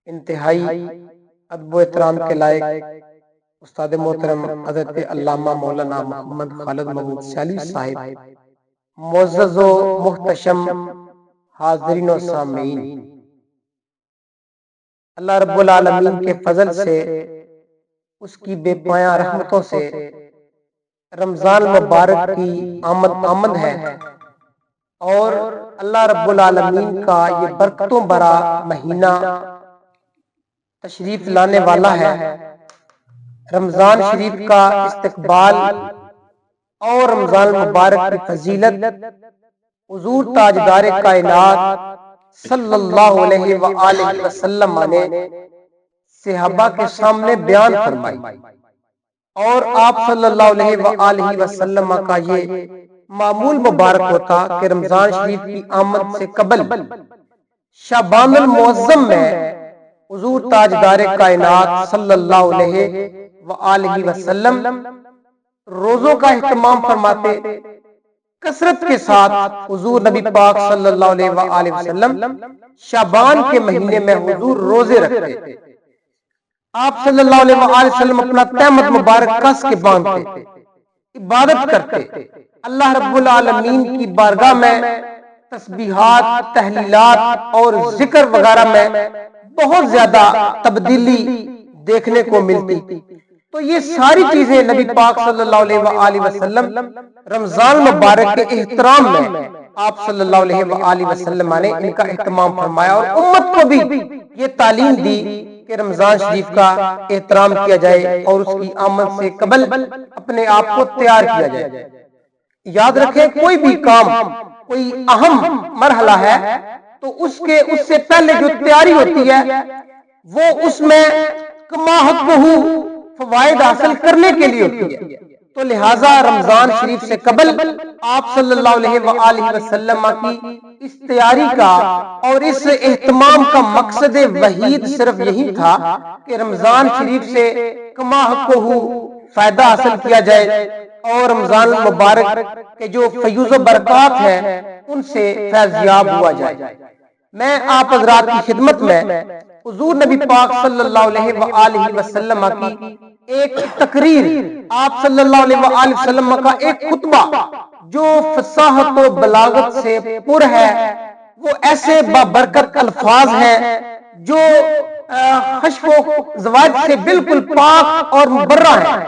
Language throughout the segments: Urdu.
انتہائی ادب و احترام کے لائق استاد محترم حضرت علامہ مولانا محمد خالد محمود سیالوی صاحب، معزز و محتشم حاضرین و سامعین، اللہ رب العالمین کے فضل سے، اس کی بے پایاں رحمتوں سے رمضان مبارک کی آمد ہے، اور اللہ رب العالمین کا یہ برکتوں بھرا مہینہ تشریف لانے والا ہے۔ رمضان شریف کا استقبال اور رمضان مبارک کی فضیلت حضور تاجدار کائنات صلی اللہ علیہ وآلہ وسلم نے صحابہ کے سامنے بیان فرمائی، اور آپ صلی اللہ علیہ وآلہ وسلم کا یہ معمول مبارک ہوتا کہ رمضان شریف کی آمد سے قبل شعبان المعظم میں حضور تاجدار کائنات صلی اللہ علیہ وآلہ وسلم روزوں کا اہتمام فرماتے، کثرت کے ساتھ حضور نبی پاک صلی اللہ علیہ وآلہ وسلم شعبان کے مہینے میں حضور روزے رکھتے، آپ صلی اللہ علیہ وآلہ وسلم اپنا تہمت مبارک کس کے باندھتے، عبادت کرتے، اللہ رب العالمین کی بارگاہ میں تسبیحات، تحلیلات اور ذکر وغیرہ میں بہت زیادہ تبدیلی دیکھنے کو ملتی۔ تو یہ ساری چیزیں نبی پاک صلی اللہ علیہ وآلہ وسلم رمضان مبارک کے احترام میں آپ صلی اللہ علیہ وآلہ وسلم نے ان کا اہتمام فرمایا، اور امت کو بھی یہ تعلیم دی کہ رمضان شریف کا احترام کیا جائے اور اس کی آمد سے قبل اپنے آپ کو تیار کیا جائے۔ یاد رکھیں، کوئی بھی کام کوئی اہم مرحلہ ہے تو اس سے پہلے جو تیاری ہوتی ہے وہ اس میں کما حقہ فوائد حاصل کرنے کے لیے ہوتی ہے۔ تو لہٰذا رمضان شریف سے قبل آپ صلی اللہ علیہ وآلہ وسلم کی اس تیاری کا اور اس اہتمام کا مقصد وحید صرف یہی تھا کہ رمضان شریف سے کما حقہ فائدہ حاصل کیا جائے اور رمضان مبارک کے جو فیوز و برکات ہیں ان سے فیضیاب ہوا جائے۔ میں آپ حضرات کی خدمت میں حضور نبی پاک صلی اللہ علیہ وآلہ وسلم کی ایک تقریر، آپ صلی اللہ علیہ وآلہ وسلم کا ایک خطبہ جو فصاحت و بلاغت سے پر ہے، وہ ایسے بابرکت الفاظ ہیں جو خشف و زواج سے بالکل پاک اور مبرہ ہیں،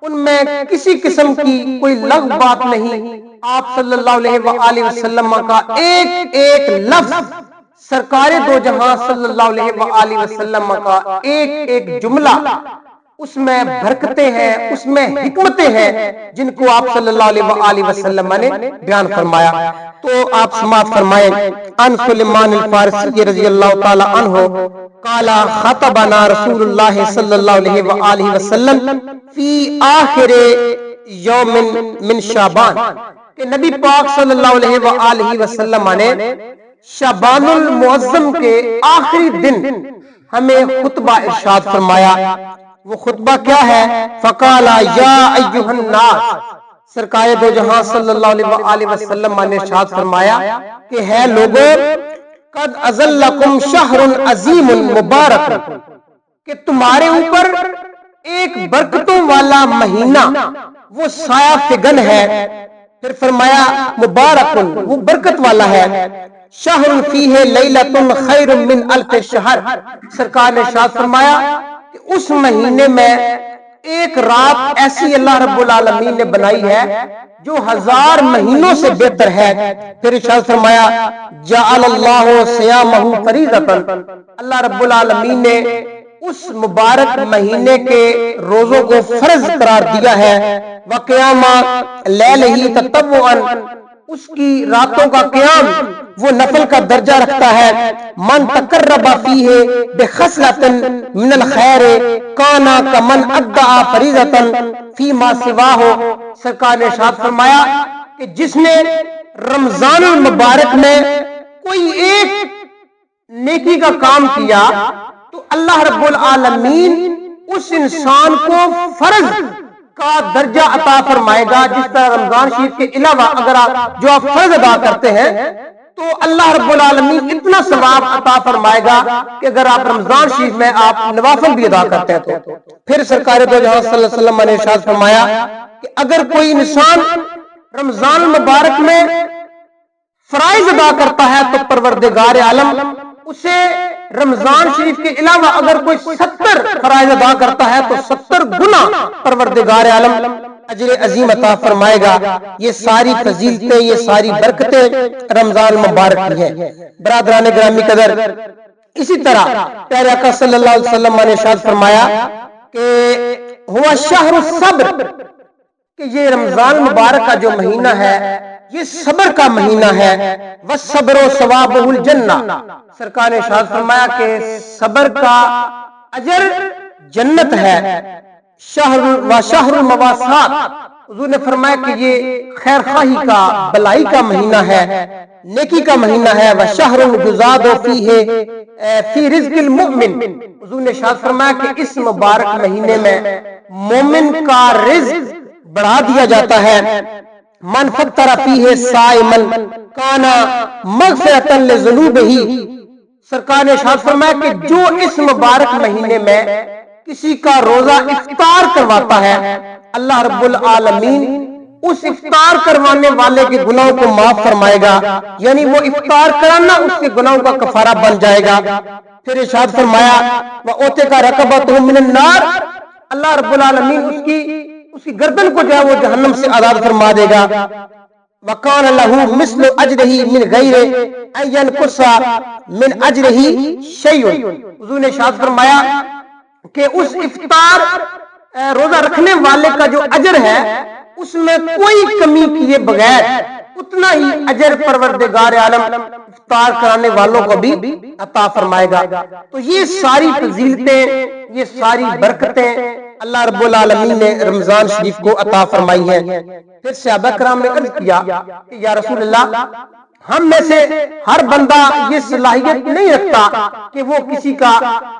ان میں کسی قسم کی کوئی لغو بات نہیں۔ آپ صلی اللہ علیہ وآلہ وسلم کا ایک ایک لفظ، سرکار دو جہاں صلی اللہ علیہ وآلہ وسلم کا ایک ایک جملہ، اس میں برکتیں ہیں، اس میں حکمتیں ہیں جن کو آپ صلی اللہ علیہ وآلہ وسلم نے بیان فرمایا۔ تو آپ سماعت فرمائیں، ان سلیمان الفارسی رضی اللہ تعالی عنہ قال خطبنا رسول اللہ صلی اللہ علیہ وآلہ وسلم فی آخر یوم من شعبان، کہ نبی پاک صلی اللہ علیہ وآلہ وسلم نے شعبان المعظم کے آخری دن ہمیں خطبہ ارشاد فرمایا۔ وہ خطبہ کیا ہے؟ فقال یا ایھا الناس، سرکار دو جہاں صلی اللہ علیہ وآلہ وسلم نے ارشاد فرمایا کہ ہے لوگوں، قد اظلکم شہر عظیم مبارک، کہ تمہارے اوپر ایک برکتوں والا مہینہ وہ سایہ فگن ہے۔ پھر فرمایا مبارک، وہ برکت والا ہے۔ شہر فیہ لیلۃ خیر من الف شہر، سرکار نے ارشاد فرمایا کہ اس مہینے میں ایک رات ایسی اللہ رب العالمین نے بنائی ہے جو 1000 مہینوں سے بہتر ہے۔ پھر ارشاد فرمایا جعل اللہ صیامہ فریضۃ، اللہ رب العالمین نے اس مبارک مہینے کے روزوں کو فرض قرار دیا ہے۔ وقیام لیلہ تطوعا، اس کی راتوں کا قیام وہ نفل کا درجہ رکھتا ہے۔ من تقرب فیہ بخصلۃ من الخیر کان کمن ادعا فریضۃ فیما سواہ، سرکار نے ارشاد فرمایا کہ جس نے رمضان المبارک میں کوئی ایک نیکی کا کام کیا تو اللہ رب العالمین اس انسان کو فرض کا درجہ عطا فرمائے گا۔ جس طرح رمضان شریف کے علاوہ اگر آپ فرض ادا کرتے ہیں تو اللہ رب العالمین اتنا ثواب عطا فرمائے گا کہ اگر آپ رمضان شریف میں آپ نوافل بھی ادا کرتے ہیں تو پھر سرکار دو جہاں صلی اللہ علیہ وسلم نے ارشاد فرمایا کہ اگر کوئی انسان رمضان مبارک میں فرائض ادا کرتا ہے تو پروردگار عالم اسے رمضان شریف کے علاوہ اگر کوئی 70 فرائض ادا کرتا ہے تو 70 گنا پروردگار عالم اجر عظیم عطا فرمائے گا۔ یہ ساری فضیلتیں، یہ ساری برکتیں رمضان مبارک کی ہیں۔ برادران گرامی قدر، اسی طرح پیارے آقا صلی اللہ علیہ وسلم نے ارشاد فرمایا کہ ہوا شہر الصبر، کہ یہ رمضان مبارک کا جو مہینہ ہے یہ صبر کا مہینہ ہے۔ والصبر ثوابہ الجنہ، سرکار نے ارشاد فرمایا کہ صبر کا اجر جنت ہے۔ شہر المواسات، حضور نے فرمایا کہ یہ خیر خواہی کا، بلائی کا مہینہ ہے، نیکی کا مہینہ ہے۔ وشہر یزاد فی رزق المؤمن، حضور نے ارشاد فرمایا کہ اس مبارک مہینے میں مومن کا رزق بڑھا دیا جاتا ہے۔ من فطر فیہ صائما کان مغفرۃ لذنوبہ، سرکار نے ارشاد فرمایا کہ جو اس مبارک مہینے میں کسی کا روزہ افطار کرواتا ہے، اللہ رب العالمین اس افطار کروانے والے کے گناہوں کو معاف فرمائے گا، یعنی وہ افطار کرانا اس کے گناہوں کا کفارہ بن جائے گا۔ پھر ارشاد فرمایا وَأُعْتِقَ رَقَبَتُهُ مِنَ النَّارِ، اللہ رب العالمین اس کی گردن کو جو ہے وہ جہنم سے آزاد فرما دے گا۔ وَقَالَ لَهُ مِثْلُ أَجْرِهِ مِنْ غَيْرِ أَنْ يَنْقُصَ مِنْ أَجْرِهِ شَيْءٌ، حضور نے ارشاد فرمایا کہ اس افطار روزہ رکھنے والے کا جو اجر ہے اس میں کوئی کمی کیے بغیر اتنا ہی اجر پروردگار عالم افطار کرانے والوں کو بھی عطا فرمائے گا۔ تو یہ ساری فضیلتیں، یہ ساری برکتیں اللہ رب العالمین نے رمضان شریف کو عطا فرمائی ہیں۔ پھر صحابہ کرام نے عرض کیا کہ یا رسول اللہ، ہم میں سے ہر بندہ یہ صلاحیت نہیں رکھتا کہ وہ کسی کا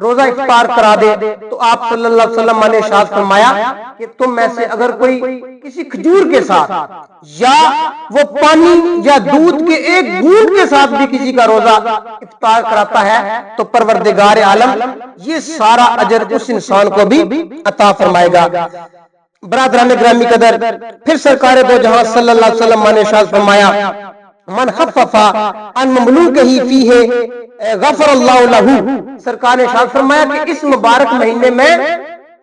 روزہ افطار کرا دے، تو آپ صلی اللہ علیہ وسلم نے ارشاد فرمایا کہ تم میں سے اگر کوئی کسی کھجور کے ساتھ یا وہ پانی یا دودھ کے ایک بوند کے ساتھ بھی کسی کا روزہ افطار کراتا ہے تو پروردگار عالم یہ سارا اجر اس انسان کو بھی عطا فرمائے گا۔ برادران گرامی قدر، پھر سرکار دو جہاں صلی اللہ علیہ وسلم نے ارشاد فرمایا من خفف عن مملوکہ فیہ غفر اللہ لہ، سرکار نے ارشاد فرمایا کہ اس مبارک مہینے میں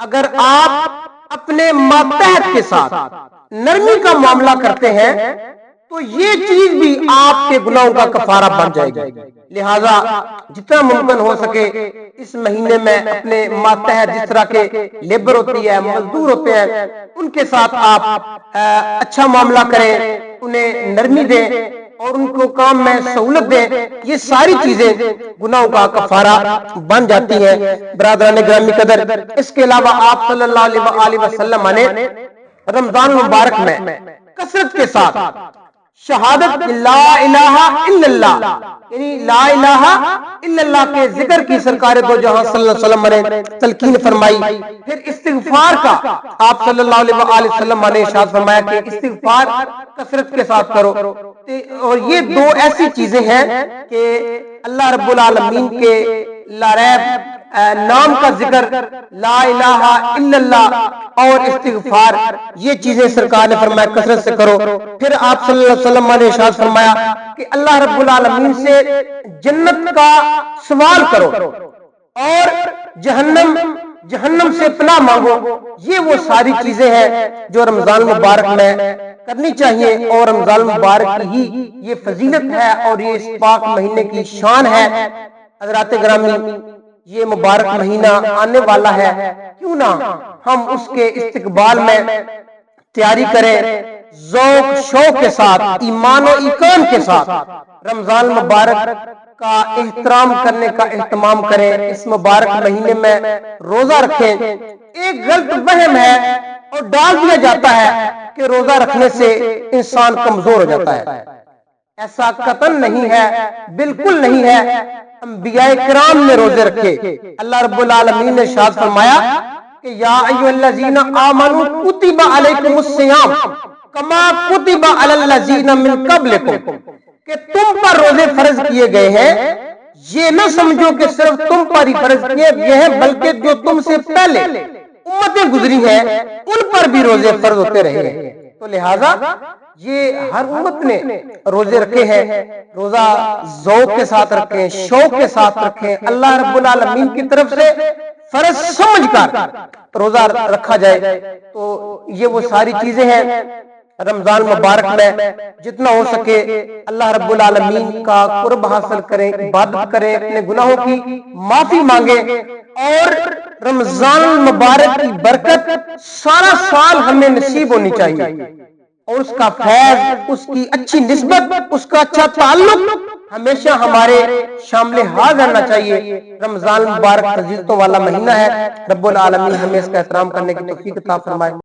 اگر آپ اپنے ماتحت کے ساتھ نرمی کا معاملہ کرتے ہیں تو یہ چیز بھی آپ کے گناہوں کا کفارہ بن جائے گی۔ لہذا جتنا ممکن ہو سکے اس مہینے میں اپنے ماتحت، جس طرح کے لیبر ہوتی ہے، مزدور ہوتے ہیں، ان کے ساتھ آپ اچھا معاملہ کریں، انہیں نرمی دیں اور ان کو کام میں سہولت دیں۔ یہ ساری چیزیں گناہوں کا کفارہ بن جاتی ہیں۔ برادران گرامی قدر، اس کے علاوہ آپ صلی اللہ علیہ وسلم نے رمضان مبارک میں کثرت کے ساتھ شہادت لا الہ الا اللہ، یعنی لا الہ الا اللہ کے ذکر کی سرکار دو جہاں صلی اللہ علیہ وسلم نے تلقین فرمائی۔ پھر استغفار کا آپ صلی اللہ علیہ وسلم نے ارشاد فرمایا کہ استغفار کثرت کے ساتھ کرو۔ اور یہ دو ایسی چیزیں ہیں کہ اللہ رب العالمین کے لا ریب نام کا ذکر، لا الہ الا اللہ اور استغفار، یہ چیزیں سرکار نے فرمایا کثرت سے کرو۔ پھر آپ صلی اللہ علیہ وسلم نے ارشاد فرمایا کہ اللہ رب العالمین سے جنت کا سوال کرو اور جہنم سے پناہ مانگو۔ یہ وہ ساری چیزیں ہیں جو رمضان مبارک میں کرنی چاہیے، اور رمضان مبارک ہی یہ فضیلت ہے اور یہ اس پاک مہینے کی شان ہے۔ حضرات گرامی، یہ مبارک مہینہ آنے والا ہے، کیوں نہ ہم اس کے استقبال میں تیاری کریں، ذوق شوق کے ساتھ، ایمان و ایقان کے ساتھ رمضان مبارک کا احترام کرنے کا اہتمام کریں۔ اس مبارک مہینے میں روزہ رکھیں۔ ایک غلط وہم ہے اور ڈال دیا جاتا ہے کہ روزہ رکھنے سے انسان کمزور ہو جاتا ہے۔ ایسا قطعاً نہیں ہے، بالکل نہیں ہے۔ انبیاء کرام نے روزے رکھے۔ اللہ رب العالمین نے ارشاد فرمایا کہ یا ایھا الذین آمنوا کتب علیکم الصیام کما کتب علی الذین من قبلکم، کہ تم پر روزے فرض کیے گئے ہیں، یہ نہ سمجھو کہ صرف تم پر ہی فرض کیے گئے ہیں، بلکہ جو تم سے پہلے امتیں گزری ہیں ان پر بھی روزے فرض ہوتے رہے ہیں۔ تو لہٰذا یہ ہر امت نے روزے رکھے ہیں، روزہ ذوق کے ساتھ رکھیں، شوق کے ساتھ رکھیں، اللہ رب العالمین کی طرف سے فرض سمجھ کر روزہ رکھا جائے۔ تو یہ وہ ساری چیزیں ہیں رمضان مبارک میں، جتنا ہو سکے اللہ رب العالمین کا قرب حاصل کریں، عبادت کریں، اپنے گناہوں کی معافی مانگیں، اور رمضان مبارک کی برکت سارا سال ہمیں نصیب ہونی چاہیے، اور اس کا فیض، اس کی اچھی نسبت، اس کا اچھا تعلق ہمیشہ ہمارے شامل حال رہنا چاہیے۔ رمضان مبارک فضیلتوں والا مہینہ ہے، رب العالمین ہمیں اس کا احترام کرنے کی توفیق عطا فرمائے۔